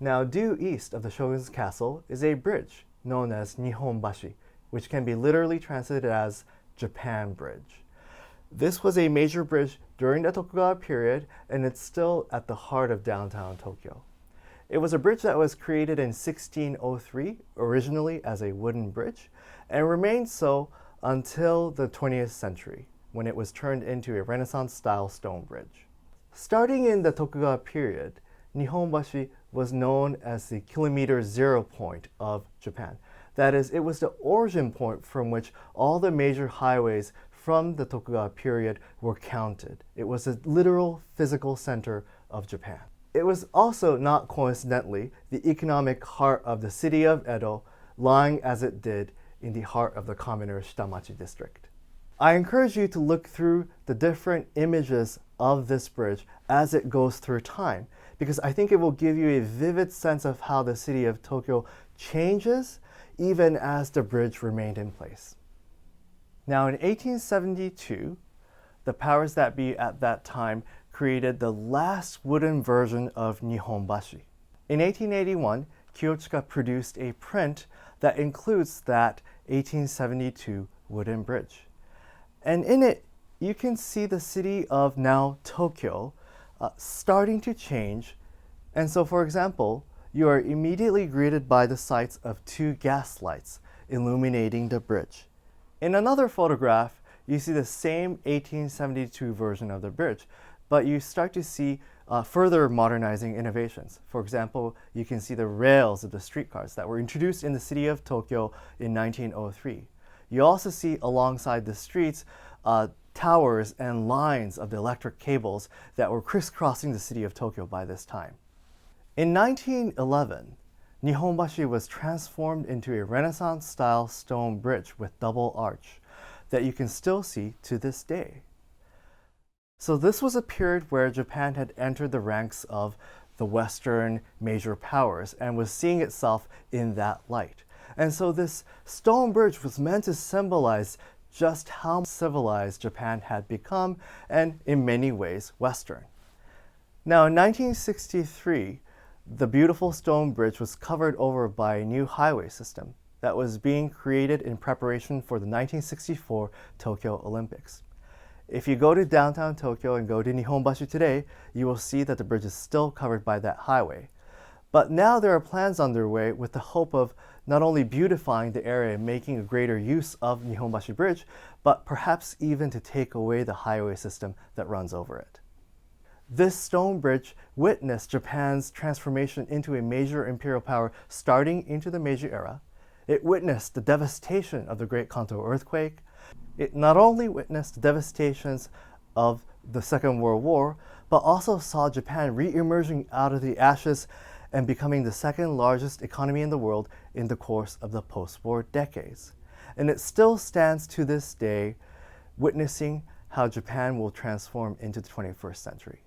Now, due east of the Shogun's castle is a bridge known as Nihonbashi, which can be literally translated as Japan Bridge. This was a major bridge during the Tokugawa period, and it's still at the heart of downtown Tokyo. It was a bridge that was created in 1603, originally as a wooden bridge, and remained so until the 20th century, when it was turned into a Renaissance-style stone bridge. Starting in the Tokugawa period, Nihonbashi was known as the kilometer zero point of Japan. That is, it was the origin point from which all the major highways from the Tokugawa period were counted. It was a literal physical center of Japan. It was also, not coincidentally, the economic heart of the city of Edo, lying as it did in the heart of the commoner Shitamachi district. I encourage you to look through the different images of this bridge as it goes through time, because I think it will give you a vivid sense of how the city of Tokyo changes even as the bridge remained in place. Now, in 1872, the powers that be at that time created the last wooden version of Nihonbashi. In 1881, Kiyochika produced a print that includes that 1872 wooden bridge. And in it, you can see the city of now Tokyo starting to change. And so, for example, you are immediately greeted by the sights of two gas lights illuminating the bridge. In another photograph, you see the same 1872 version of the bridge, but you start to see further modernizing innovations. For example, you can see the rails of the streetcars that were introduced in the city of Tokyo in 1903. You also see alongside the streets towers and lines of the electric cables that were crisscrossing the city of Tokyo by this time. In 1911, Nihonbashi was transformed into a Renaissance-style stone bridge with double arch that you can still see to this day. So this was a period where Japan had entered the ranks of the Western major powers and was seeing itself in that light. And so this stone bridge was meant to symbolize just how civilized Japan had become, and in many ways Western. Now, in 1963, the beautiful stone bridge was covered over by a new highway system that was being created in preparation for the 1964 Tokyo Olympics. If you go to downtown Tokyo and go to Nihonbashi today, you will see that the bridge is still covered by that highway. But now there are plans underway with the hope of not only beautifying the area and making a greater use of Nihonbashi Bridge, but perhaps even to take away the highway system that runs over it. This stone bridge witnessed Japan's transformation into a major imperial power starting into the Meiji era. It witnessed the devastation of the Great Kanto earthquake. It not only witnessed the devastations of the Second World War, but also saw Japan re-emerging out of the ashes and becoming the second largest economy in the world in the course of the post-war decades. And it still stands to this day, witnessing how Japan will transform into the 21st century.